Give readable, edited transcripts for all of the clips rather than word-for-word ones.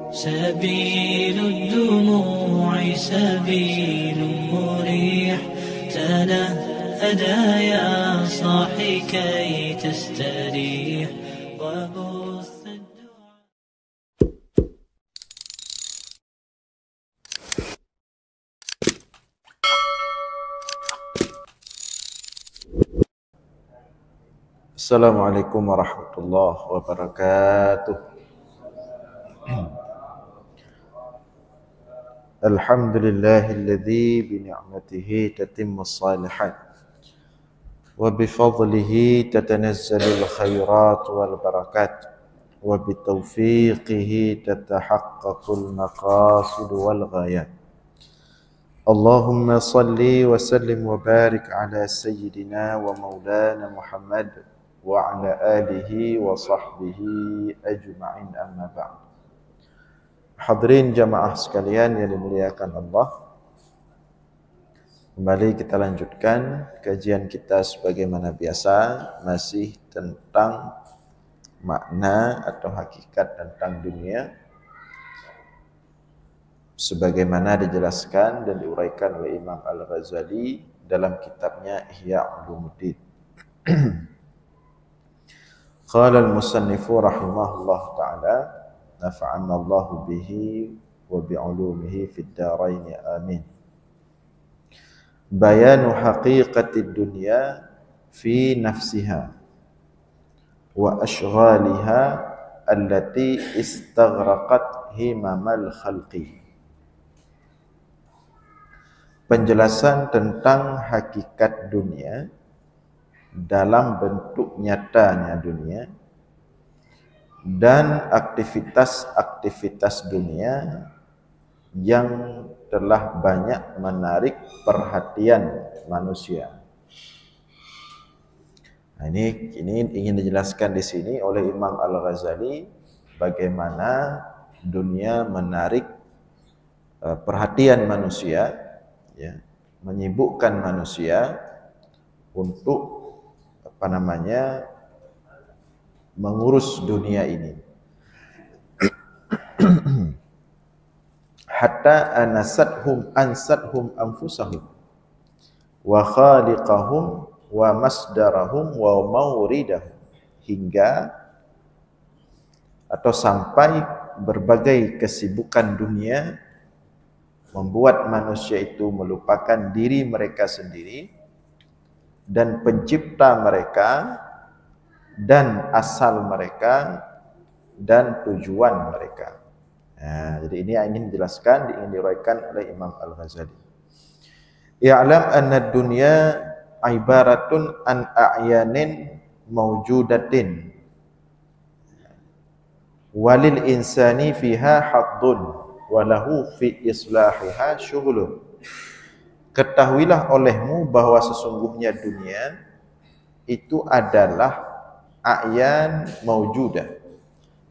سبيل الدموع سبيل مريح، تنهدى يا صاحي كي تستريح وبث الدعاء. Assalamualaikum warahmatullahi wabarakatuh. Alhamdulillahilladzi bi ni'matihi tatimmus shalihat wa bi fadlihi tatanazzalul khairat wal barakat wa bi taufiqihi tatahaqqaqul maqasid wal ghayat. Allahumma salli wa sallim wa barik ala sayyidina wa maulana Muhammad wa ala alihi wa sahbihi ajma'in, amma ba'd. Hadirin jamaah sekalian yang dimuliakan Allah, kembali kita lanjutkan kajian kita sebagaimana biasa, masih tentang makna atau hakikat tentang dunia sebagaimana dijelaskan dan diuraikan oleh Imam Al-Ghazali dalam kitabnya Ihya Ulumuddin. Qala al-musannifu rahimahullah ta'ala, nafa'anna Allahu bihi wa bi'ulumihi fid dharain amin. Bayanu haqiqatid dunya fi nafsiha wa ashghaliha allati istaghraqat himamal khalqi. Penjelasan tentang hakikat dunia dalam bentuk nyatanya dunia dan aktivitas-aktivitas dunia yang telah banyak menarik perhatian manusia. Nah, ini ingin dijelaskan di sini oleh Imam Al-Ghazali bagaimana dunia menarik perhatian manusia, ya, menyibukkan manusia untuk mengurus dunia ini. Hatta ansathum anfusahum wa khaliqahum wa masdarahum wa mauridahum, hingga atau sampai berbagai kesibukan dunia membuat manusia itu melupakan diri mereka sendiri dan pencipta mereka dan asal mereka dan tujuan mereka. Nah, jadi ini yang ingin dijelaskan, ingin diuraikan oleh Imam Al-Ghazali. Ya'lam anna dunya ibaratun an a'yanin mawjudatin walil insani fiha haddun walahu fi islahiha syughulun. Ketahuilah olehmu bahwa sesungguhnya dunia itu adalah a'yan maujudah,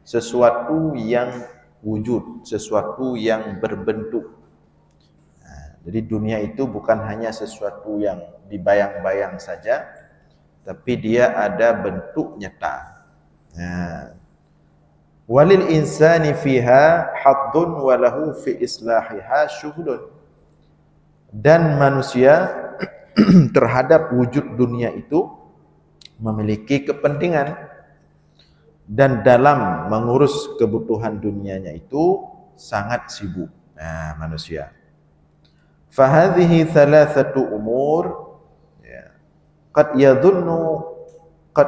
sesuatu yang wujud, sesuatu yang berbentuk. Nah, jadi dunia itu bukan hanya sesuatu yang dibayang-bayang saja, tapi dia ada bentuk nyata. Nah, walil insani fiha haddun walahu fi islahiha syughulun. Dan manusia terhadap wujud dunia itu memiliki kepentingan, dan dalam mengurus kebutuhan dunianya itu sangat sibuk. Nah, manusia. Fahadhihi thalathatu umur, ya, qad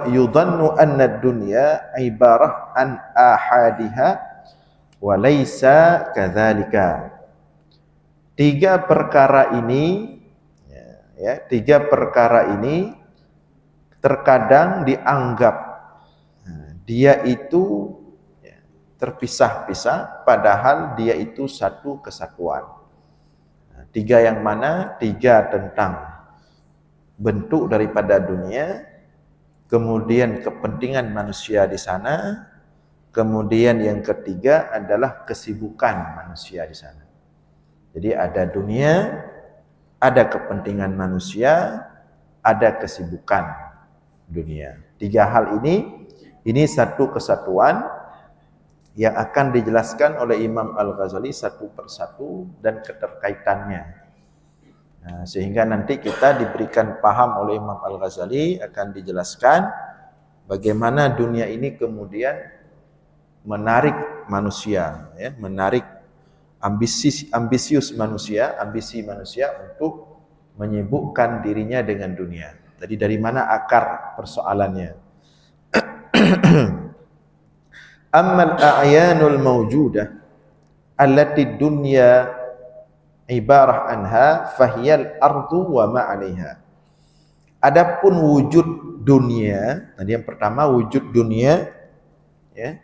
yudhannu anna ad-dunya ibarah an ahadiha wa laysa kadzalika. Tiga perkara ini terkadang dianggap dia itu terpisah-pisah, padahal dia itu satu kesatuan. Tiga yang mana? Tiga tentang bentuk daripada dunia, kemudian kepentingan manusia di sana, kemudian yang ketiga adalah kesibukan manusia di sana. Jadi ada dunia, ada kepentingan manusia, ada kesibukan dunia. Tiga hal ini satu kesatuan yang akan dijelaskan oleh Imam Al-Ghazali satu persatu dan keterkaitannya. Nah, sehingga nanti kita diberikan paham oleh Imam Al-Ghazali, akan dijelaskan bagaimana dunia ini kemudian menarik manusia, ya, menarik ambisi manusia untuk menyibukkan dirinya dengan dunia. Jadi dari mana akar persoalannya? Ammal a'yanul mawjudah allati dunya ibarah anha fahiyal ardu wa ma 'alaiha. Adapun wujud dunia, tadi yang pertama wujud dunia, ya.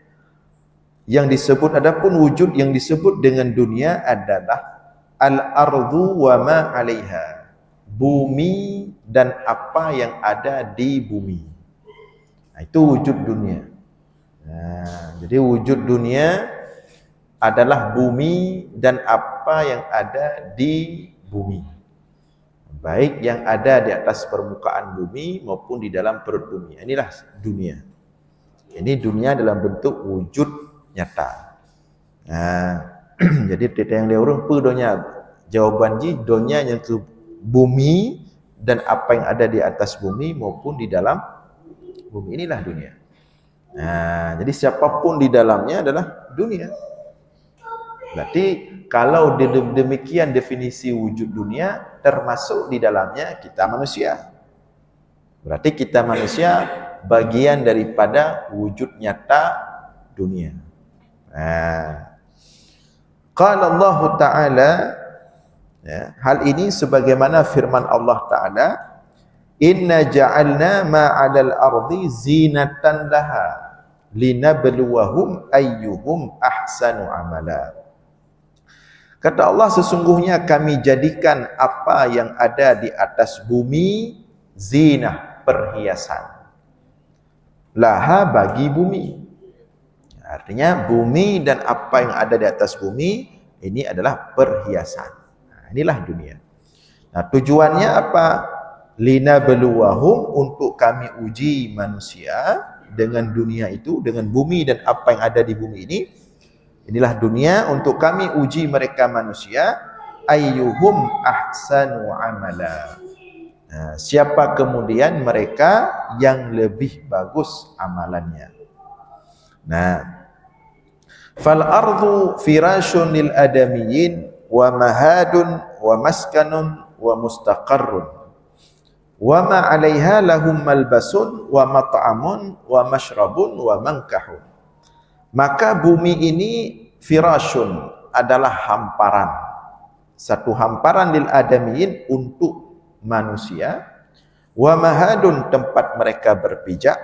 Yang disebut, adapun wujud yang disebut dengan dunia adalah al-ardu wa ma 'alaiha. Bumi dan apa yang ada di bumi. Nah, itu wujud dunia. Nah, jadi wujud dunia adalah bumi dan apa yang ada di bumi. Baik yang ada di atas permukaan bumi maupun di dalam perut bumi. Inilah dunia. Ini dunia dalam bentuk wujud nyata. Nah, jadi tita yang dia urung pe donya. Jawaban ji donya yang ke bumi dan apa yang ada di atas bumi maupun di dalam bumi. Inilah dunia. Nah, jadi siapapun di dalamnya adalah dunia. Berarti kalau demikian definisi wujud dunia, termasuk di dalamnya kita manusia. Berarti kita manusia bagian daripada wujud nyata dunia. Nah, qala Allah Ta'ala, ya, hal ini sebagaimana firman Allah Ta'ala, inna ja'alna ma'alal ardi zinatan laha linabluwahum ayyuhum ahsanu amala. Kata Allah, sesungguhnya kami jadikan apa yang ada di atas bumi zinah, perhiasan. Laha, bagi bumi. Artinya bumi dan apa yang ada di atas bumi ini adalah perhiasan. Nah, inilah dunia. Nah, tujuannya apa? Linabluwahum, untuk kami uji manusia dengan dunia itu, dengan bumi dan apa yang ada di bumi ini. Inilah dunia untuk kami uji mereka manusia, ayyuhum ahsanu amala. Nah, siapa kemudian mereka yang lebih bagus amalannya. Nah, fal ardu firashun lil adamiyyin wa mahadun wa maskanun wa mustaqarrun wa ma 'alaiha lahum malbasun wa mat'amun wa mashrabun wa mankahun. Maka bumi ini firashun, adalah hamparan, satu hamparan lil adamiyyin, untuk manusia, wa mahadun, tempat mereka berpijak,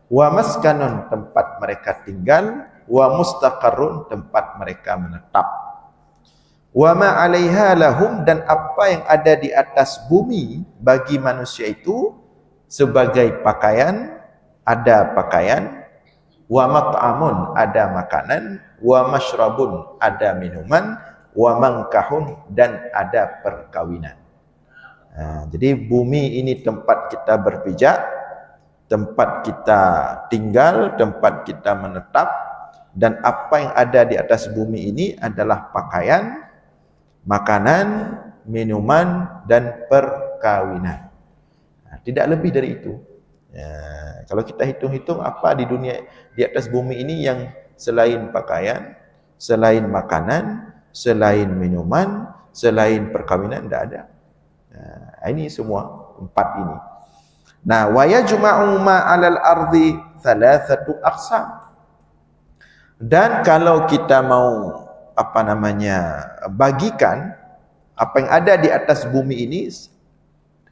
wa maskanun, tempat mereka tinggal, wa mustaqarrun, tempat mereka menetap. Wa ma 'alaiha lahum, dan apa yang ada di atas bumi bagi manusia itu sebagai pakaian, ada pakaian, wa mat'amun, ada makanan, wa mashrabun, ada minuman, wa mankahun, dan ada perkawinan. Nah, jadi bumi ini tempat kita berpijak, tempat kita tinggal, tempat kita menetap, dan apa yang ada di atas bumi ini adalah pakaian, makanan, minuman, dan perkawinan. Nah, tidak lebih dari itu. Ya, kalau kita hitung-hitung apa di dunia, di atas bumi ini yang selain pakaian, selain makanan, selain minuman, selain perkawinan, tidak ada. Nah, ini semua empat ini. Nah, wa yajma'u ma 'alal ardi thalathatu aqsam. Dan kalau kita mau bagikan apa yang ada di atas bumi ini,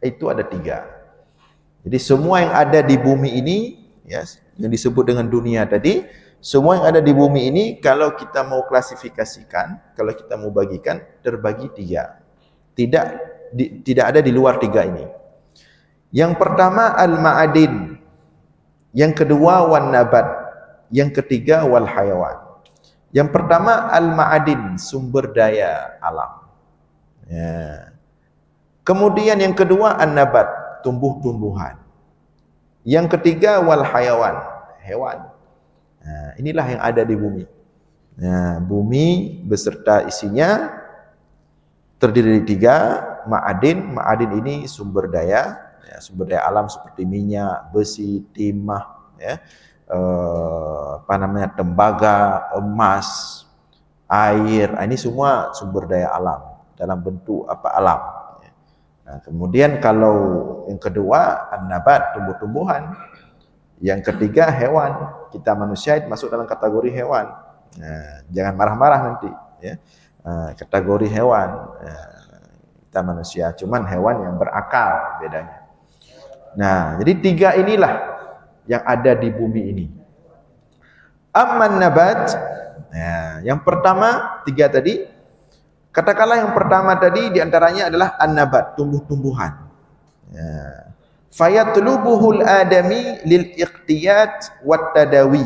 itu ada tiga. Jadi semua yang ada di bumi ini, ya, yang disebut dengan dunia tadi, semua yang ada di bumi ini kalau kita mau klasifikasikan, kalau kita mau bagikan, terbagi tiga. Tidak ada di luar tiga ini. Yang pertama al-ma'adin, yang kedua wan nabat, yang ketiga wal hayawan. Yang pertama al-ma'adin, sumber daya alam. Ya. Kemudian yang kedua an-nabat, tumbuh-tumbuhan. Yang ketiga wal hayawan, hewan. Nah, inilah yang ada di bumi. Nah, bumi beserta isinya terdiri dari 3, ma'adin. Ma'adin ini sumber daya, ya, sumber daya alam seperti minyak, besi, timah, ya, tembaga, emas, air. Ini semua sumber daya alam dalam bentuk alam. Nah, kemudian kalau yang kedua an-nabat, tumbuh-tumbuhan. Yang ketiga hewan. Kita manusia masuk dalam kategori hewan. Nah, jangan marah-marah nanti, ya. Kategori hewan. Kita manusia, cuman hewan yang berakal bedanya. Nah, jadi 3 inilah yang ada di bumi ini. Amman nabat. Nah, yang pertama 3 tadi. Katakanlah yang pertama tadi diantaranya adalah an-nabat, tumbuh-tumbuhan. Ya. Fayatlubuhul adami lil iqtiyat wat tadawi.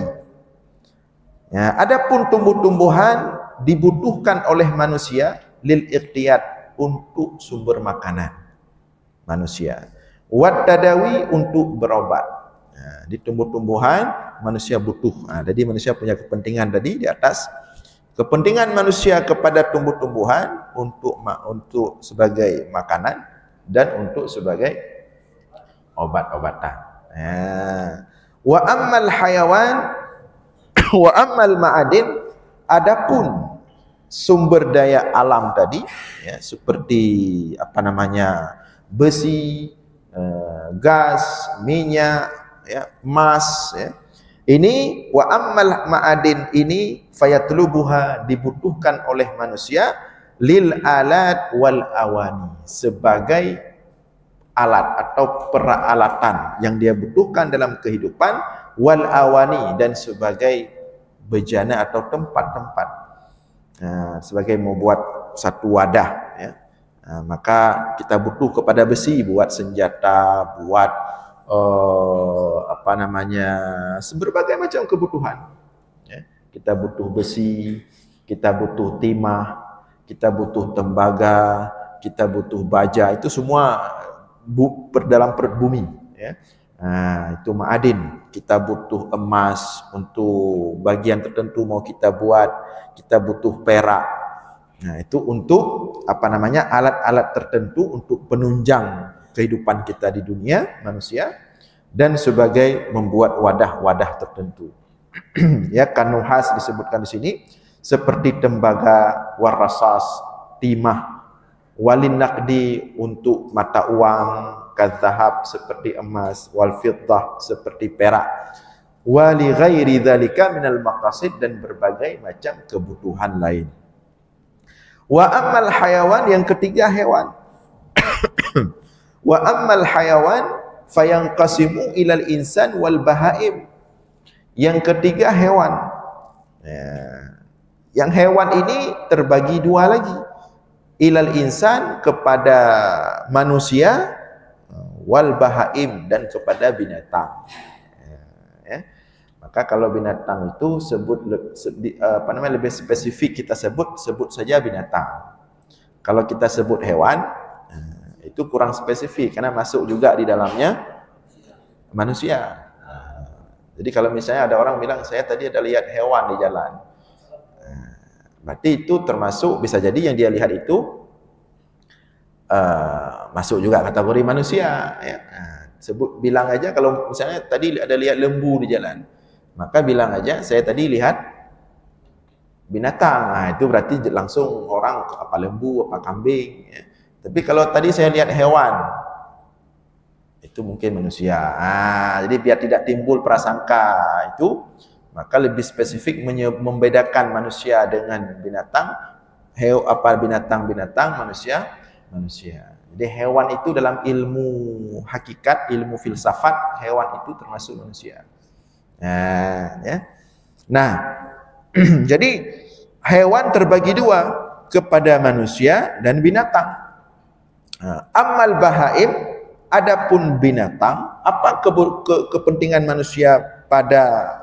Ya, adapun tumbuh-tumbuhan dibutuhkan oleh manusia lil iqtiyat, untuk sumber makanan manusia, wat tadawi, untuk berobat. Nah, di tumbuh-tumbuhan manusia butuh. Nah, jadi manusia punya kepentingan tadi di atas. Kepentingan manusia kepada tumbuh-tumbuhan untuk sebagai makanan dan untuk sebagai obat-obatan. Wa ammal hayawan wa ammal ma'adin, adapun sumber daya alam tadi, ya, seperti besi, gas, minyak, ya, emas, ya. Ini wa ammal ma'adin ini fayatlubuha, dibutuhkan oleh manusia lil alat wal awani, sebagai alat atau peralatan yang dia butuhkan dalam kehidupan, wal awani, dan sebagai bejana atau tempat-tempat, sebagai membuat satu wadah, ya. Maka kita butuh kepada besi buat senjata, buat berbagai macam kebutuhan, ya. Kita butuh besi, kita butuh timah, kita butuh tembaga, kita butuh baja. Itu semua dalam perut bumi, ya. Itu ma'adin. Kita butuh emas untuk bagian tertentu mau kita buat, kita butuh perak. Nah, itu untuk alat-alat tertentu untuk penunjang kehidupan kita di dunia manusia, dan sebagai membuat wadah-wadah tertentu. Ya, kanuhas disebutkan di sini, seperti tembaga, warasas, timah, walin naqdi, untuk mata uang, kadzahab, seperti emas, wal fiddah, seperti perak, wali ghairi dzalika minal maqasid, dan berbagai macam kebutuhan lain. Wa ammal hayawan, yang ketiga hewan. Wa ammal hayawan fayanqasimu ilal insan wal bahaim. Yang ketiga hewan. Yang hewan ini terbagi 2 lagi. Ilal insan, kepada manusia, wal bahaim, dan kepada binatang. Maka kalau binatang itu lebih spesifik kita sebut saja binatang. Kalau kita sebut hewan, itu kurang spesifik karena masuk juga di dalamnya manusia. Jadi kalau misalnya ada orang bilang, saya tadi ada lihat hewan di jalan, berarti itu termasuk, bisa jadi yang dia lihat itu masuk juga kategori manusia, ya. Bilang aja, kalau misalnya tadi ada lihat lembu di jalan, maka bilang aja, saya tadi lihat binatang. Itu berarti langsung orang apa lembu, apa kambing, ya. Tapi kalau tadi saya lihat hewan, itu mungkin manusia. Jadi biar tidak timbul prasangka itu, maka lebih spesifik membedakan manusia dengan binatang. Binatang, manusia. Jadi hewan itu dalam ilmu hakikat, ilmu filsafat, hewan itu termasuk manusia. Nah, jadi hewan terbagi 2, kepada manusia dan binatang. Ammal bahaim, adapun binatang, apa kepentingan manusia pada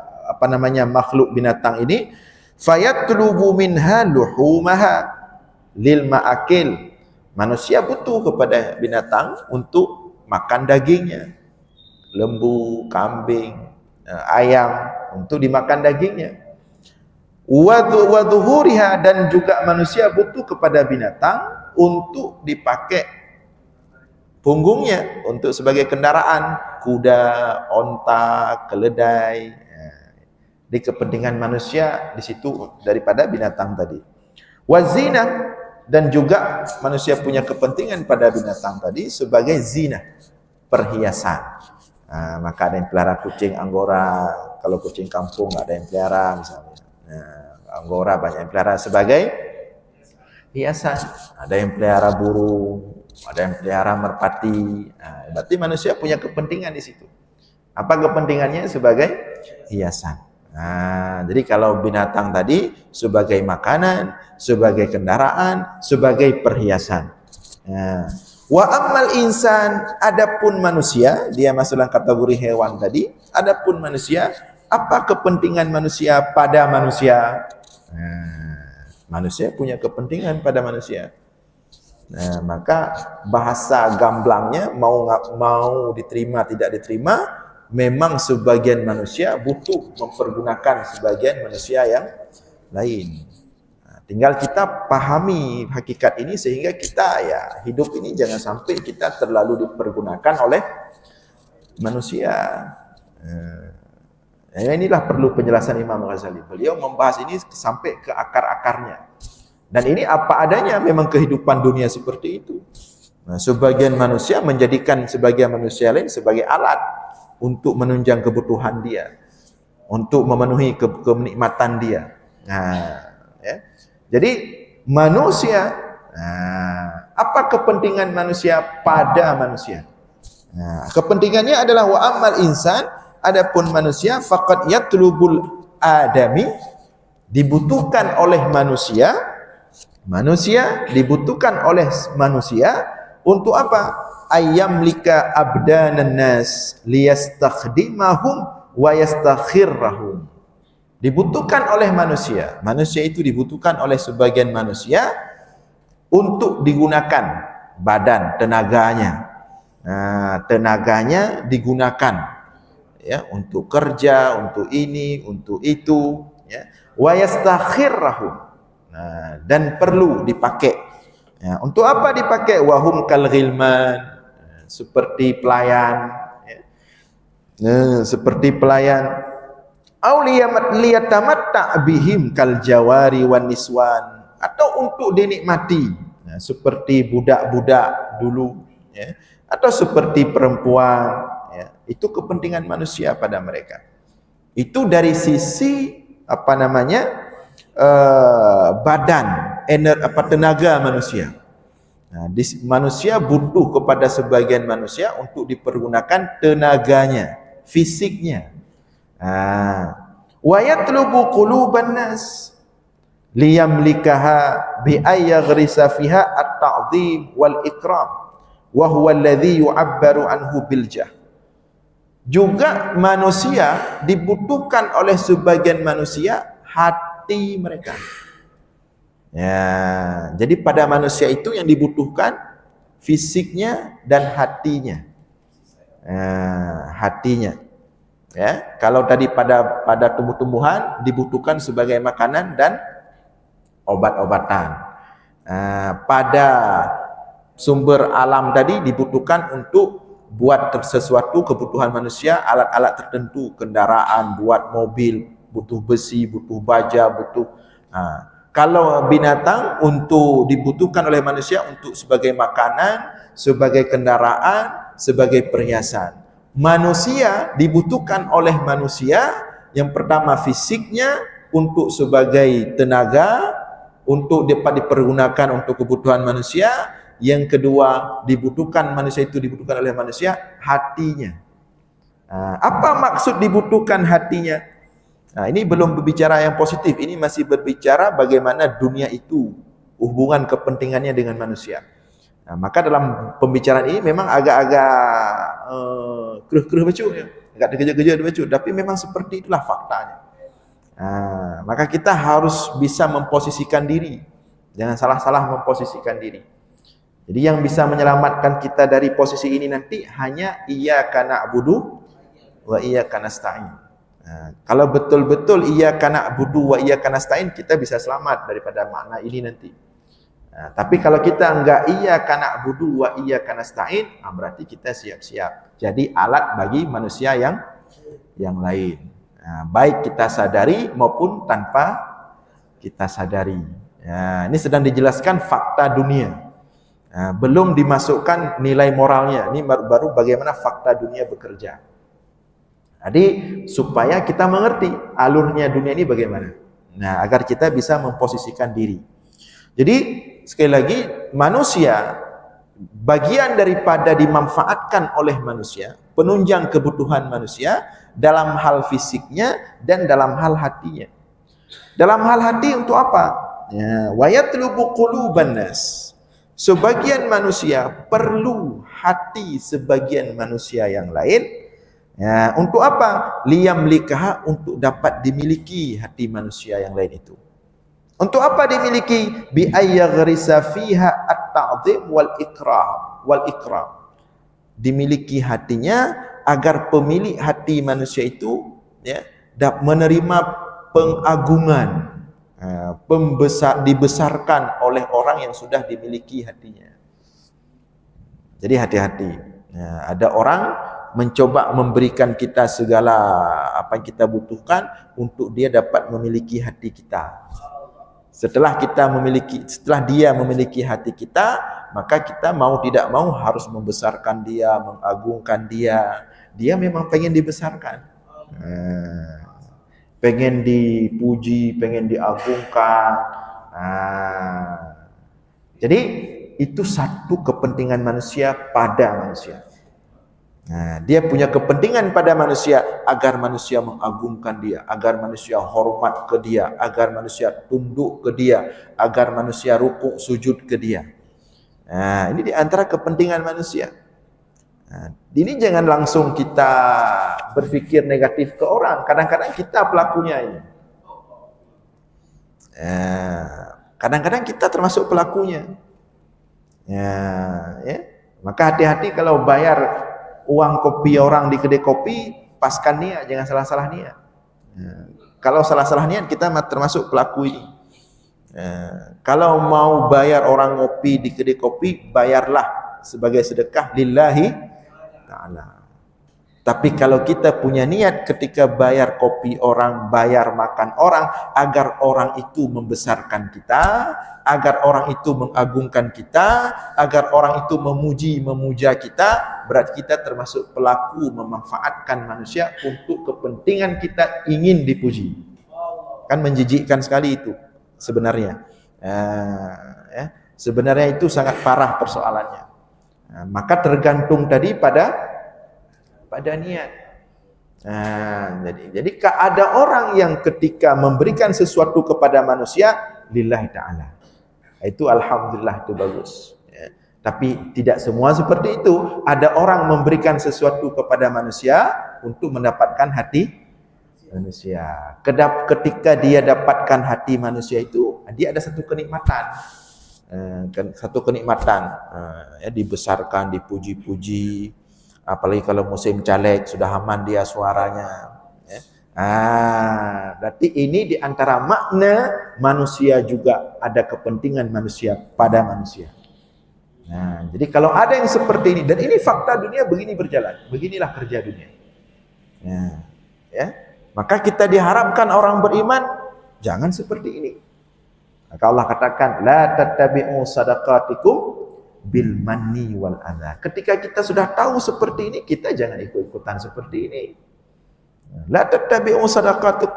makhluk binatang ini? Fayatlubu minha luhumaha lil ma'akil. Manusia butuh kepada binatang untuk makan dagingnya. Lembu, kambing, ayam, untuk dimakan dagingnya. wa dhuhuriha, dan juga manusia butuh kepada binatang untuk dipakai punggungnya untuk sebagai kendaraan, kuda, onta, keledai. Di kepentingan manusia di situ daripada binatang tadi. Wazina, dan juga manusia punya kepentingan pada binatang tadi sebagai zina, perhiasan. Maka ada yang pelihara kucing Anggora, kalau kucing kampung ada yang pelihara misalnya. Anggora banyak yang pelihara sebagai hiasan. Ada yang pelihara burung, ada yang pelihara merpati. Berarti manusia punya kepentingan di situ. Apa kepentingannya? Sebagai hiasan. Jadi kalau binatang tadi sebagai makanan, sebagai kendaraan, sebagai perhiasan. Wa ammal insan, adapun manusia, dia masuk dalam kategori hewan tadi. Adapun manusia, apa kepentingan manusia pada manusia? Manusia punya kepentingan pada manusia. Maka bahasa gamblangnya mau diterima tidak diterima, memang sebagian manusia butuh mempergunakan sebagian manusia yang lain. Tinggal kita pahami hakikat ini sehingga kita hidup ini jangan sampai kita terlalu dipergunakan oleh manusia. Inilah perlu penjelasan Imam Ghazali. Beliau membahas ini sampai ke akar-akarnya. Dan ini apa adanya, memang kehidupan dunia seperti itu. Sebagian manusia menjadikan sebagian manusia lain sebagai alat untuk menunjang kebutuhan dia, untuk memenuhi kenikmatan dia. Jadi manusia, apa kepentingan manusia pada manusia? Kepentingannya adalah wa ammal insan, adapun manusia faqad yatlubul adami, dibutuhkan oleh manusia. Manusia dibutuhkan oleh manusia untuk apa? Ayyamlika abdanan nas liyastakhdimahum wa yastakhirrahum. Dibutuhkan oleh manusia. Manusia itu dibutuhkan oleh sebagian manusia untuk digunakan badan, tenaganya. Tenaganya digunakan untuk kerja, untuk ini, untuk itu, wa yastakhirrahum. Dan perlu dipakai. Untuk apa dipakai? Wahum kal ghilman, seperti pelayan, seperti pelayan. Auliyamat liyatamatta bihim kal jawari wan niswan, atau untuk dinikmati, seperti budak-budak dulu, atau seperti perempuan. Itu kepentingan manusia pada mereka. Itu dari sisi badan, tenaga manusia. Manusia butuh kepada sebagian manusia untuk dipergunakan tenaganya, fisiknya. Wa yatlubu quluban nas liyamlikaha bi ayyaghrisa fiha at-ta'dhim wal ikram wa huwa alladhi yu'abbaru anhu bil jah. Juga manusia dibutuhkan oleh sebagian manusia hati mereka. Jadi pada manusia itu yang dibutuhkan fisiknya dan hatinya. Hatinya. Kalau tadi pada tumbuh-tumbuhan dibutuhkan sebagai makanan dan obat-obatan. Pada sumber alam tadi dibutuhkan untuk buat sesuatu kebutuhan manusia, alat-alat tertentu, kendaraan, buat mobil, butuh besi, butuh baja, butuh. Kalau binatang untuk dibutuhkan oleh manusia untuk sebagai makanan, sebagai kendaraan, sebagai perhiasan. Manusia dibutuhkan oleh manusia, yang pertama fisiknya untuk sebagai tenaga, untuk dapat dipergunakan untuk kebutuhan manusia. Yang kedua, manusia itu dibutuhkan oleh manusia hatinya. Apa maksud dibutuhkan hatinya? Ini belum berbicara yang positif, ini masih berbicara bagaimana dunia itu hubungan kepentingannya dengan manusia. Maka dalam pembicaraan ini memang agak-agak keruh-keruh bacu, agak terkejut-kejut bacu, tapi memang seperti itulah faktanya. Maka kita harus bisa memposisikan diri, jangan salah-salah memposisikan diri. Jadi yang bisa menyelamatkan kita dari posisi ini nanti hanya iyyaka na'budu wa iyyaka nasta'in. Kalau betul-betul iyyaka na'budu wa iyyaka nasta'in, kita bisa selamat daripada makna ini nanti. Tapi kalau kita enggak iyyaka na'budu wa iyyaka nasta'in, berarti kita siap-siap jadi alat bagi manusia yang lain. Baik kita sadari maupun tanpa kita sadari. Ini sedang dijelaskan fakta dunia. Belum dimasukkan nilai moralnya. Ini baru bagaimana fakta dunia bekerja. Jadi supaya kita mengerti alurnya dunia ini bagaimana. Agar kita bisa memposisikan diri. Jadi sekali lagi, manusia bagian daripada dimanfaatkan oleh manusia, penunjang kebutuhan manusia dalam hal fisiknya dan dalam hal hatinya. Dalam hal hati untuk apa? Wa yatlubu quluban nas. Sebagian manusia perlu hati sebagian manusia yang lain. Untuk apa? Liyamlikaha, untuk dapat dimiliki hati manusia yang lain itu. Untuk apa dimiliki? Bi ayyaghrisa fiha at-ta'dhim wal ikram. Dimiliki hatinya agar pemilik hati manusia itu menerima pengagungan, dibesarkan oleh orang yang sudah dimiliki hatinya. Jadi hati-hati. Ada orang mencoba memberikan kita segala apa yang kita butuhkan untuk dia dapat memiliki hati kita. Setelah dia memiliki hati kita, maka kita mau tidak mau harus membesarkan dia, mengagungkan dia. Dia memang pengen dibesarkan, pengen dipuji, pengen diagungkan. Jadi itu satu kepentingan manusia pada manusia. Dia punya kepentingan pada manusia agar manusia mengagungkan dia, agar manusia hormat ke dia, agar manusia tunduk ke dia, agar manusia rukuk sujud ke dia. Ini di antara kepentingan manusia. Ini jangan langsung kita berpikir negatif ke orang. Kadang-kadang kita pelakunya ini. Kadang-kadang kita termasuk pelakunya. Maka hati-hati kalau bayar uang kopi orang di kedai kopi, paskan niat, jangan salah-salah niat. Kalau salah-salah niat, kita termasuk pelaku ini. Kalau mau bayar orang ngopi di kedai kopi, bayarlah sebagai sedekah lillahi ta'ala. Tapi kalau kita punya niat ketika bayar kopi orang, bayar makan orang, agar orang itu membesarkan kita, agar orang itu mengagungkan kita, agar orang itu memuji, memuja kita, berarti kita termasuk pelaku memanfaatkan manusia untuk kepentingan kita ingin dipuji. Kan menjijikkan sekali itu sebenarnya. Sebenarnya itu sangat parah persoalannya. Maka tergantung tadi pada niat. Jadi ada orang yang ketika memberikan sesuatu kepada manusia lillahi ta'ala, itu alhamdulillah, itu bagus. Tapi tidak semua seperti itu. Ada orang memberikan sesuatu kepada manusia untuk mendapatkan hati manusia. Ketika dia dapatkan hati manusia itu, dia ada satu kenikmatan. Dibesarkan, dipuji-puji. Apalagi kalau musim caleg, sudah aman dia suaranya. Berarti ini diantara makna manusia juga ada kepentingan manusia pada manusia. Jadi kalau ada yang seperti ini, dan ini fakta dunia begini berjalan, beginilah kerja dunia. Maka kita diharapkan orang beriman jangan seperti ini. Maka Allah katakan, la tattabi'u sadaqatikum bil manni wal adha. Ketika kita sudah tahu seperti ini, kita jangan ikut-ikutan seperti ini. La tattabi'u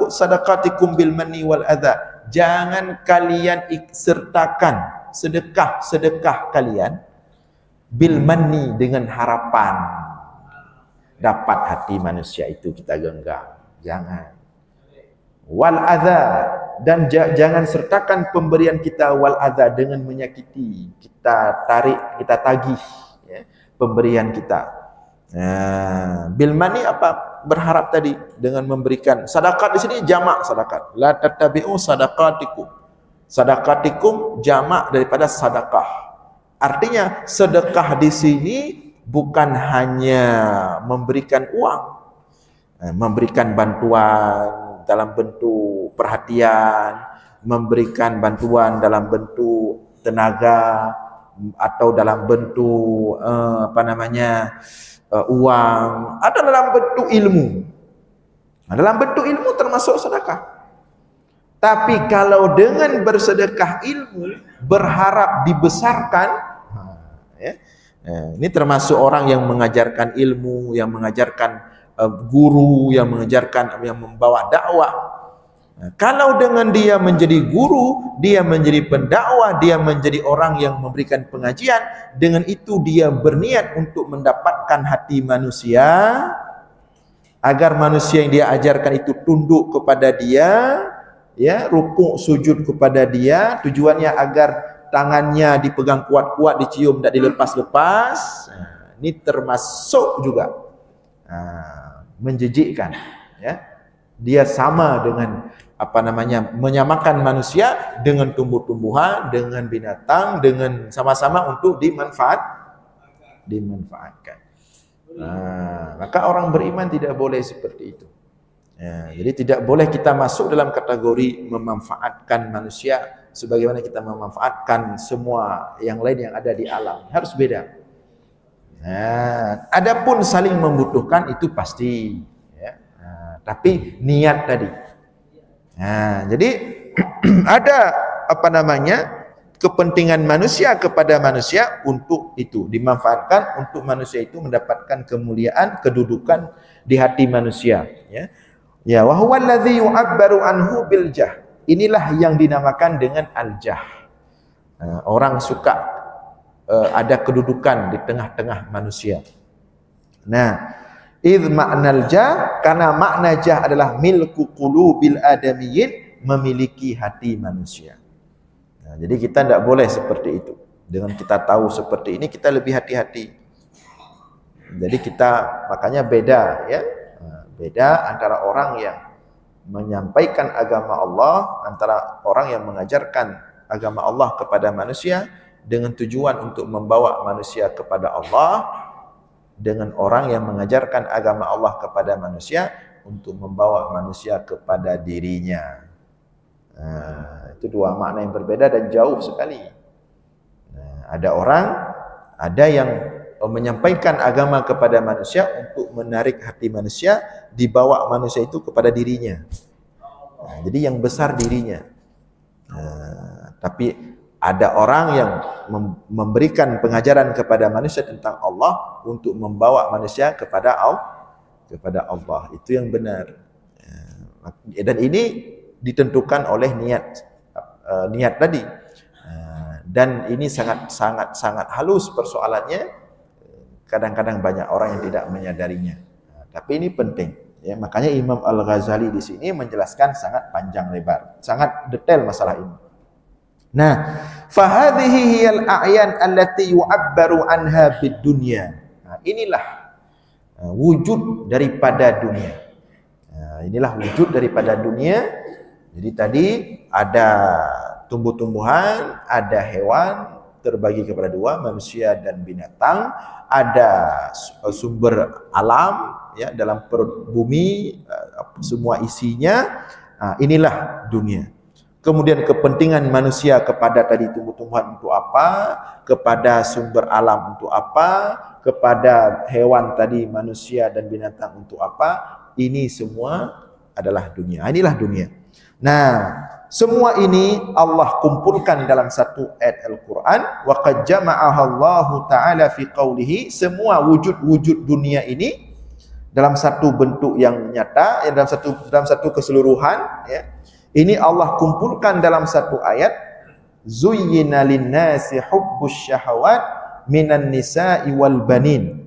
sadaqatikum bil manni wal adha. Jangan kalian sertakan sedekah kalian bil manni, dengan harapan dapat hati manusia itu kita genggam. Jangan. Wal adha, dan jangan sertakan pemberian kita wal adha dengan menyakiti. Kita tarik, kita tagih pemberian kita. Bil mani apa? Berharap tadi dengan memberikan. Sedekah di sini jamak sedekah. La tattabi'u sadaqatikum. Sadaqatikum jamak daripada sedekah. Artinya sedekah di sini bukan hanya memberikan uang, memberikan bantuan dalam bentuk perhatian, memberikan bantuan dalam bentuk tenaga atau dalam bentuk uang, atau dalam bentuk ilmu. Dalam bentuk ilmu termasuk sedekah. Tapi kalau dengan bersedekah ilmu berharap dibesarkan, ini termasuk orang yang mengajarkan ilmu, yang mengajarkan guru, yang mengajarkan, yang membawa dakwah. Kalau dengan dia menjadi guru, dia menjadi pendakwah, dia menjadi orang yang memberikan pengajian, dengan itu dia berniat untuk mendapatkan hati manusia, agar manusia yang dia ajarkan itu tunduk kepada dia, ya, rukuk sujud kepada dia, tujuannya agar tangannya dipegang kuat-kuat, dicium, tidak dilepas-lepas. Ini termasuk juga menjijikkan, ya. Dia sama dengan menyamakan manusia dengan tumbuh-tumbuhan, dengan binatang, dengan sama-sama untuk dimanfaatkan. Maka orang beriman tidak boleh seperti itu. Jadi tidak boleh kita masuk dalam kategori memanfaatkan manusia sebagaimana kita memanfaatkan semua yang lain yang ada di alam. Harus beda. Adapun saling membutuhkan itu pasti, ya. Tapi niat tadi. Jadi ada kepentingan manusia kepada manusia untuk itu dimanfaatkan untuk manusia itu mendapatkan kemuliaan, kedudukan di hati manusia, ya. Ya, wa huwa allazi yu'abbaru anhu bil jah. Inilah yang dinamakan dengan al-jah. Orang suka ada kedudukan di tengah-tengah manusia. Nah, idz ma'nal jah, karena makna jah adalah milku qulubil adamiyyin, memiliki hati manusia. Jadi kita tidak boleh seperti itu. Dengan kita tahu seperti ini, kita lebih hati-hati. Jadi kita makanya beda, ya. Beda antara orang yang menyampaikan agama Allah, antara orang yang mengajarkan agama Allah kepada manusia dengan tujuan untuk membawa manusia kepada Allah, dengan orang yang mengajarkan agama Allah kepada manusia untuk membawa manusia kepada dirinya. Itu dua makna yang berbeda dan jauh sekali. Ada yang menyampaikan agama kepada manusia untuk menarik hati manusia, dibawa manusia itu kepada dirinya. Jadi yang besar dirinya. Tapi ada orang yang memberikan pengajaran kepada manusia tentang Allah untuk membawa manusia kepada Allah. Itu yang benar. Dan ini ditentukan oleh niat tadi. Dan ini sangat halus persoalannya. Kadang-kadang banyak orang yang tidak menyadarinya. Tapi ini penting, ya. Makanya Imam Al-Ghazali di sini menjelaskan sangat panjang lebar, sangat detail masalah ini. Nah, fahadhihi hiyal a'yan allati yu'abbaru anha bid dunya. Inilah wujud daripada dunia. Inilah wujud daripada dunia. Jadi tadi ada tumbuh-tumbuhan, ada hewan, terbagi kepada dua, manusia dan binatang. Ada sumber alam, ya, dalam perut bumi, semua isinya. Inilah dunia. Kemudian kepentingan manusia kepada tadi tumbuh-tumbuhan untuk apa, kepada sumber alam untuk apa, kepada hewan tadi, manusia dan binatang untuk apa. Ini semua adalah dunia. Inilah dunia. Nah, semua ini Allah kumpulkan dalam satu ayat Al-Quran. Wa qad jama'aha Allah Ta'ala fi qawlihi. Semua wujud-wujud dunia ini dalam satu bentuk yang nyata, dalam satu keseluruhan, ya. Ini Allah kumpulkan dalam satu ayat. Zuyyina lin-nasi hubbus syahawat minan nisa'i wal banin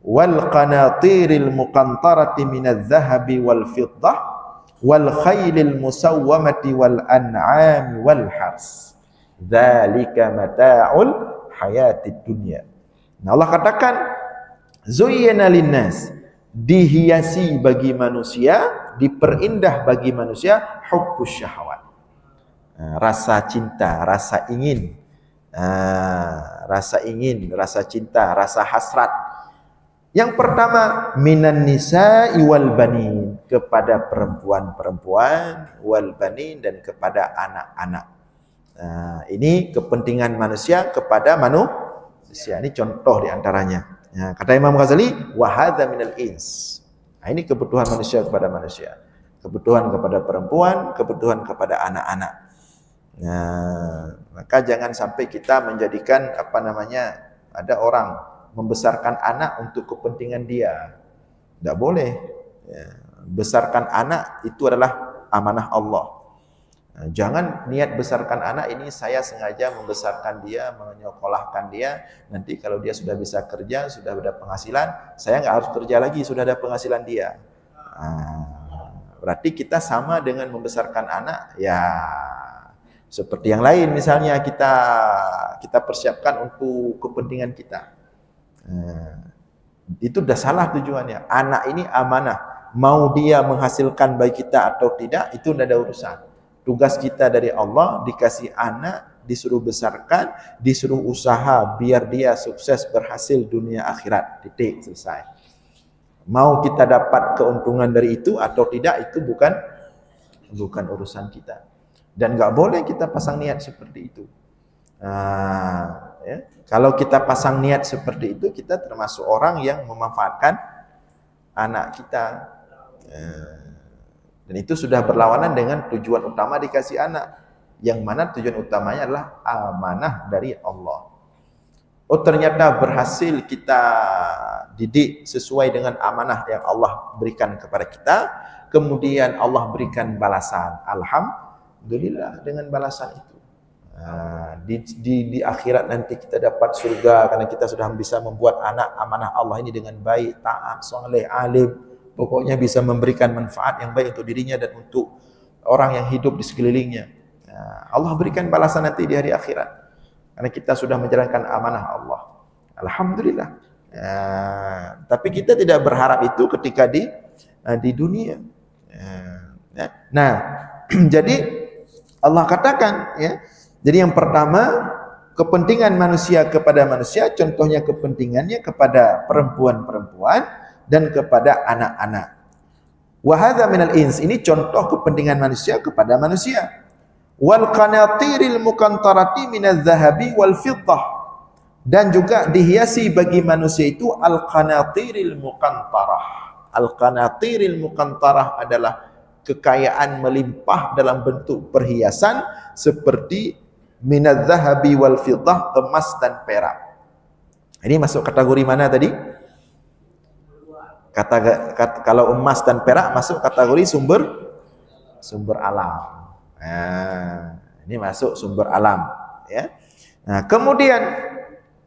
wal qanatiril muqantarati minadh dhahabi wal fiddah wal khailil musawwamati wal an'ami wal hars. Dzalika mata'ul hayatid dunya. Nah, Allah katakan zuyyina linnas, dihiasi bagi manusia, diperindah bagi manusia hubbus syahawat. Rasa cinta, rasa ingin, rasa cinta, rasa hasrat. Yang pertama, minan nisa'i wal banin, kepada perempuan-perempuan, wal banin, dan kepada anak-anak. Nah, ini kepentingan manusia kepada manusia. Ini contoh di antaranya. Nah, kata Imam Ghazali, wa hadza minal ins. Nah, ini kebutuhan manusia kepada manusia. Kebutuhan kepada perempuan, kebutuhan kepada anak-anak. Nah, maka jangan sampai kita menjadikan ada orang membesarkan anak untuk kepentingan dia. Tidak boleh. Ya. Besarkan anak itu adalah amanah Allah. Nah, jangan niat besarkan anak ini saya sengaja membesarkan dia, menyekolahkan dia. Nanti kalau dia sudah bisa kerja, sudah ada penghasilan, saya nggak harus kerja lagi, sudah ada penghasilan dia. Nah, berarti kita sama dengan membesarkan anak. Ya, seperti yang lain, misalnya kita persiapkan untuk kepentingan kita. Itu sudah salah tujuannya. Anak ini amanah. Mau dia menghasilkan baik kita atau tidak, itu tidak ada urusan. Tugas kita dari Allah, dikasih anak, disuruh besarkan, disuruh usaha biar dia sukses berhasil dunia akhirat. Titik, selesai. Mau kita dapat keuntungan dari itu atau tidak, itu bukan urusan kita. Dan nggak boleh kita pasang niat seperti itu. Ya. Kalau kita pasang niat seperti itu, kita termasuk orang yang memanfaatkan anak kita. Dan itu sudah berlawanan dengan tujuan utama dikasih anak. Yang mana tujuan utamanya adalah amanah dari Allah. Oh, ternyata berhasil kita didik sesuai dengan amanah yang Allah berikan kepada kita. Kemudian Allah berikan balasan. Alhamdulillah dengan balasan itu. Di akhirat nanti kita dapat surga karena kita sudah bisa membuat anak amanah Allah ini dengan baik, taat, soleh, alim, pokoknya bisa memberikan manfaat yang baik untuk dirinya dan untuk orang yang hidup di sekelilingnya. Allah berikan balasan nanti di hari akhirat karena kita sudah menjalankan amanah Allah. Alhamdulillah. Tapi kita tidak berharap itu ketika di dunia. Nah, jadi Allah katakan, ya. Jadi yang pertama, kepentingan manusia kepada manusia, contohnya kepentingannya kepada perempuan-perempuan dan kepada anak-anak. Wa hadza minal ins, ini contoh kepentingan manusia kepada manusia. Wal qanatiril muqantarati minadz zahabi wal fiddah, dan juga dihiasi bagi manusia itu al qanatiril muqantarah. Al qanatiril muqantarah adalah kekayaan melimpah dalam bentuk perhiasan seperti minadz zahabi wal fiddah, emas dan perak. Ini masuk kategori mana tadi? Kalau emas dan perak masuk kategori sumber alam. Nah, ini masuk sumber alam, ya. Nah, kemudian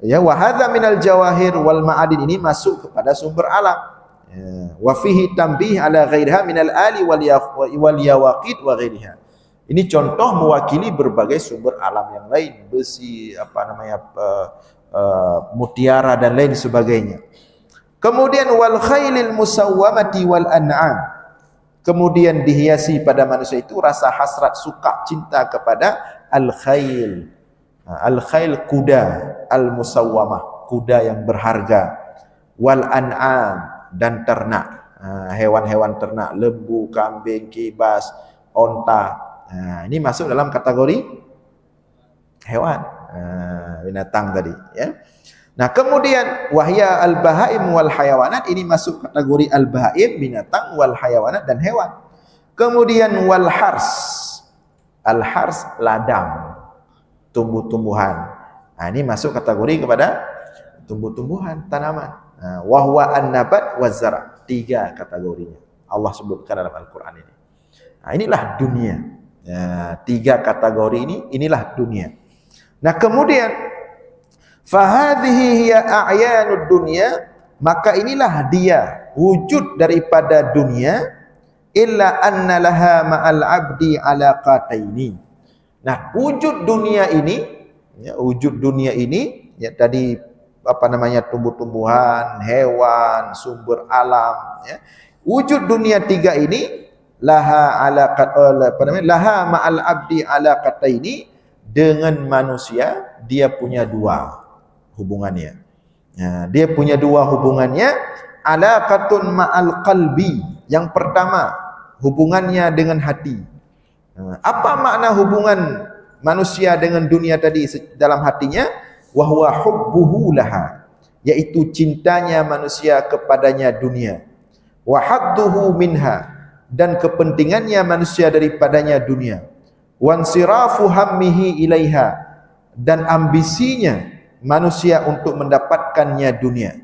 ya wa hadza minal jawahir wal ma'adin, ini masuk kepada sumber alam. Wa fihi tanbih ala ghairiha minal ali wal yawaqid wa ghairiha. Ini contoh mewakili berbagai sumber alam yang lain, besi, mutiara dan lain sebagainya. Kemudian wal khailil musawwamati wal an'am. Kemudian dihiasi pada manusia itu rasa hasrat, suka, cinta kepada al khail. Al khail kuda, al musawwamah kuda yang berharga, wal an'am dan ternak, hewan-hewan ternak, lembu, kambing, kibas, onta. Nah, ini masuk dalam kategori hewan, binatang tadi, ya. Nah, kemudian wahya al-bahaim wal hayawanat, ini masuk kategori al-bahaim, binatang, wal hayawanat dan hewan. Kemudian wal hars. Al-hars ladang, tumbuh-tumbuhan. Nah, ini masuk kategori kepada tumbuh-tumbuhan, tanaman. Wa huwa an-nabat waz zara'. 3 kategorinya Allah sebutkan dalam Al-Qur'an ini. Nah, inilah dunia. 3 kategori inilah dunia. Nah, kemudian fahadhihi hiya a'yanud dunya, maka inilah dia wujud daripada dunia, illa anna laha ma'al 'abdi 'alaqataini. Nah, wujud dunia ini, ya, tadi tumbuh-tumbuhan, hewan, sumber alam, ya. Wujud dunia 3 ini laha ma'al abdi alaqataini, dengan manusia dia punya 2 hubungannya. Dia punya dua hubungannya, alaqatun ma'al qalbi. Yang pertama, hubungannya dengan hati. Apa makna hubungan manusia dengan dunia tadi dalam hatinya? Wa huwa hubbuhu laha, yaitu cintanya manusia kepadanya dunia. Wa hadduhu minha, dan kepentingannya manusia daripadanya dunia. Wansirafu hammihi ilaiha, dan ambisinya manusia untuk mendapatkannya dunia.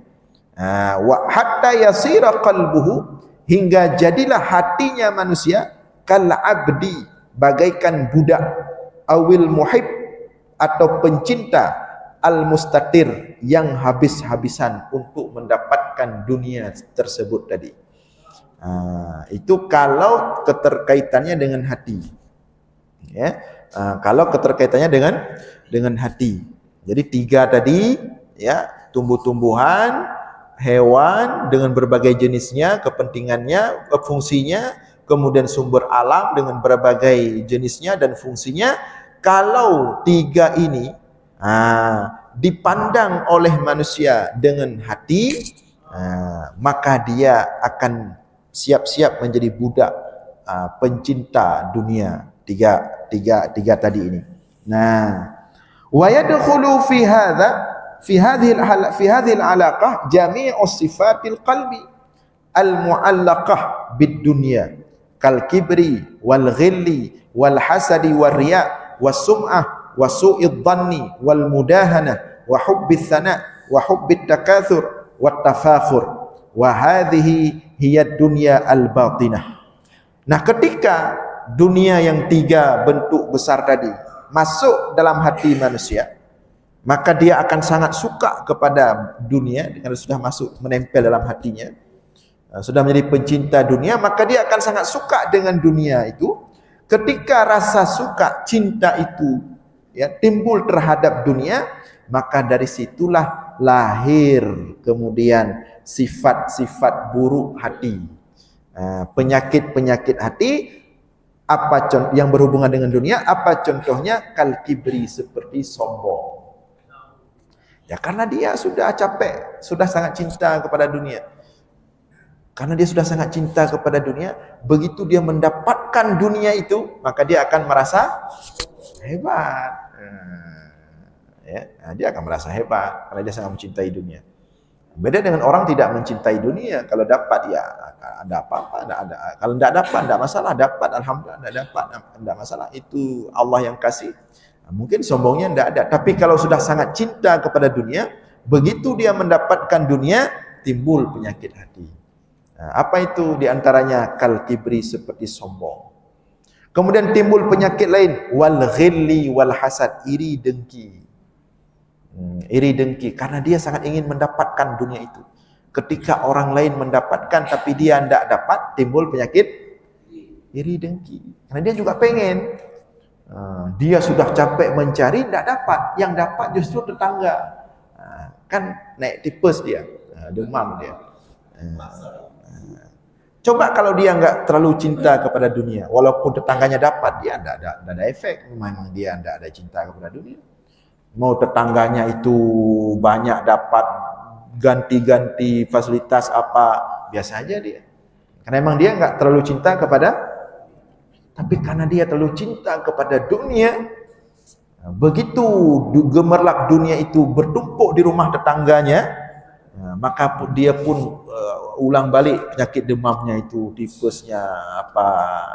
Wa hatta yasira qalbuhu, hingga jadilah hatinya manusia kal abdi, bagaikan budak, awil muhib, atau pencinta, al mustatir, yang habis-habisan untuk mendapatkan dunia tersebut tadi. Itu kalau keterkaitannya dengan hati, ya. Kalau keterkaitannya dengan hati. Jadi tiga tadi, ya, tumbuh-tumbuhan, hewan dengan berbagai jenisnya, kepentingannya, fungsinya, kemudian sumber alam dengan berbagai jenisnya dan fungsinya. Kalau tiga ini dipandang oleh manusia dengan hati, maka dia akan siap-siap menjadi budak pencinta dunia. Tiga tadi ini. Wa yadkhulu fi hadhihi al-alaqah jami'u sifatil qalbi al-mu'allaqah bid dunya, kal kibri wal ghilli wal hasadi war riya was sum'ah wa su'id dhanni wal mudahana wa hubbith thana wa hubbit takatsur wat tafakhur, wa hadhihi hiya dunya al batinah. Nah, ketika dunia yang tiga bentuk besar tadi masuk dalam hati manusia, maka dia akan sangat suka kepada dunia. Kalau sudah masuk menempel dalam hatinya, sudah menjadi pencinta dunia, maka dia akan sangat suka dengan dunia itu. Ketika rasa suka, cinta itu, ya, timbul terhadap dunia, maka dari situlah lahir kemudian sifat-sifat buruk hati, penyakit-penyakit hati. Apa yang berhubungan dengan dunia? Apa contohnya? Kal kibri, seperti sombong. Ya, karena dia sudah capek, sudah sangat cinta kepada dunia. Karena dia sudah sangat cinta kepada dunia, begitu dia mendapatkan dunia itu, maka dia akan merasa hebat. Dia akan merasa hebat karena dia sangat mencintai dunia. Beda dengan orang tidak mencintai dunia. Kalau dapat, ya ada apa-apa, ada. Kalau tidak dapat, tidak masalah. Dapat, alhamdulillah. Tidak dapat, tidak masalah. Itu Allah yang kasih. Mungkin sombongnya tidak ada. Tapi kalau sudah sangat cinta kepada dunia, begitu dia mendapatkan dunia, timbul penyakit hati. Apa itu? Di antaranya kal kibri, seperti sombong. Kemudian timbul penyakit lain, wal ghilli wal hasad, iri dengki. Iri dengki, karena dia sangat ingin mendapatkan dunia itu. Ketika orang lain mendapatkan tapi dia tidak dapat, timbul penyakit iri dengki. Karena dia juga pengen. Dia sudah capek mencari, tidak dapat. Yang dapat justru tetangga. Kan naik tipes dia, demam dia. Coba kalau dia enggak terlalu cinta kepada dunia, walaupun tetangganya dapat, dia tidak ada efek. Memang dia tidak ada cinta kepada dunia. Mau tetangganya itu banyak dapat ganti-ganti fasilitas apa, biasa aja dia. Karena memang dia enggak terlalu cinta kepada, tapi karena dia terlalu cinta kepada dunia, begitu gemerlap dunia itu bertumpuk di rumah tetangganya, maka dia pun ulang balik penyakit demamnya itu, tipesnya apa,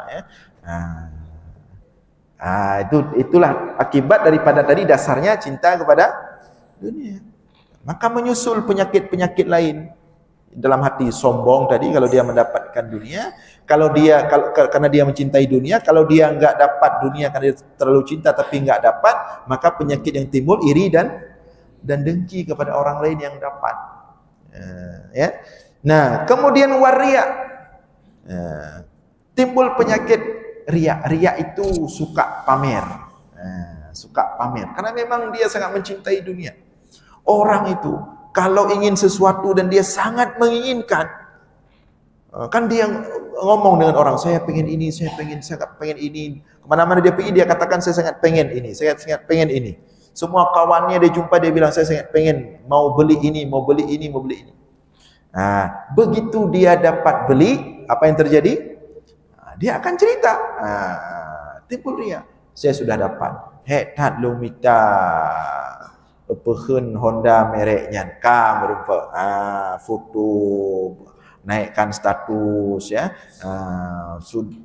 ya. Itulah akibat daripada tadi dasarnya cinta kepada dunia. Maka menyusul penyakit-penyakit lain dalam hati. Sombong tadi kalau dia mendapatkan dunia, karena dia mencintai dunia, kalau dia enggak dapat dunia karena dia terlalu cinta tapi enggak dapat, maka penyakit yang timbul iri dan dengki kepada orang lain yang dapat. Ya. Nah, kemudian waria, timbul penyakit riya. Riya itu suka pamer. Suka pamer. Karena memang dia sangat mencintai dunia. Orang itu kalau ingin sesuatu dan dia sangat menginginkan, kan dia ngomong dengan orang, saya pengen ini, saya sangat pengen ini. Kemana-mana dia pergi, dia katakan saya sangat pengen ini, saya sangat pengen ini. Semua kawannya dia jumpa, dia bilang saya sangat pengen mau beli ini, mau beli ini, mau beli ini. Begitu dia dapat beli, apa yang terjadi? Dia akan cerita. Timbul ria. Saya sudah dapat. Tat lumita pehun Honda mereknya kam rupa. Foto naikkan status ya.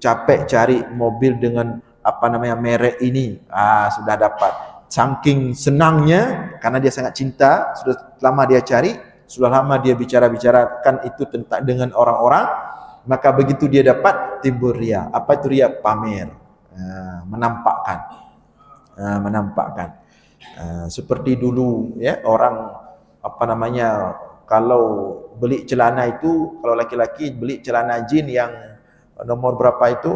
Capek cari mobil dengan apa namanya merek ini. Sudah dapat. Saking senangnya karena dia sangat cinta, sudah lama dia cari, sudah lama dia bicara-bicarakan itu tentang dengan orang-orang, maka begitu dia dapat timbul ria. Apa itu ria? Pamer, menampakkan, seperti dulu ya orang apa namanya kalau beli celana itu, kalau laki-laki beli celana jin yang nomor berapa itu,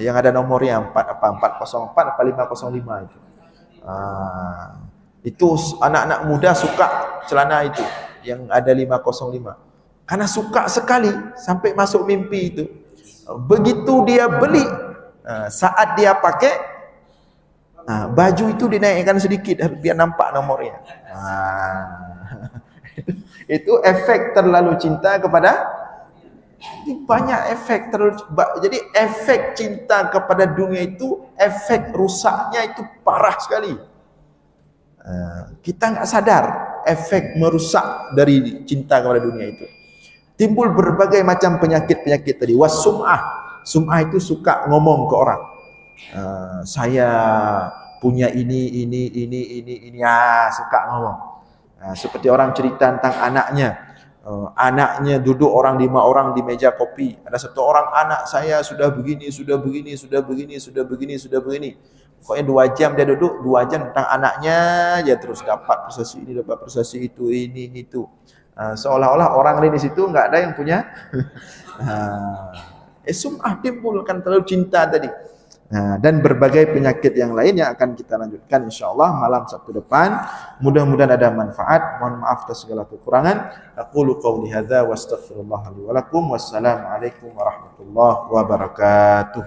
yang ada nomornya 404 apa 505 itu. Itu anak-anak muda suka celana itu yang ada 505 karena suka sekali sampai masuk mimpi itu. Begitu dia beli, saat dia pakai, baju itu dinaikkan sedikit biar nampak nomornya. Itu efek terlalu cinta kepada, banyak efek terlalu. Jadi efek cinta kepada dunia itu, efek rusaknya itu parah sekali. Kita nggak sadar efek merusak dari cinta kepada dunia itu. Timbul berbagai macam penyakit-penyakit tadi. Sum'ah itu suka ngomong ke orang. Saya punya ini, suka ngomong. Seperti orang cerita tentang anaknya. Anaknya duduk 5 orang di meja kopi. Ada satu orang, anak saya sudah begini. Pokoknya 2 jam dia duduk, 2 jam tentang anaknya, dia terus dapat prestasi ini, dapat prestasi itu, ini, itu. Seolah-olah orang lain di situ nggak ada yang punya. Sum'ah timbul kan terlalu cinta tadi. Dan berbagai penyakit yang lain yang akan kita lanjutkan insyaallah malam Sabtu depan. Mudah-mudahan ada manfaat. Mohon maaf atas segala kekurangan. Aqulu qawli hadza wa astaghfirullah li wa lakum. Wassalamualaikum warahmatullahi wabarakatuh.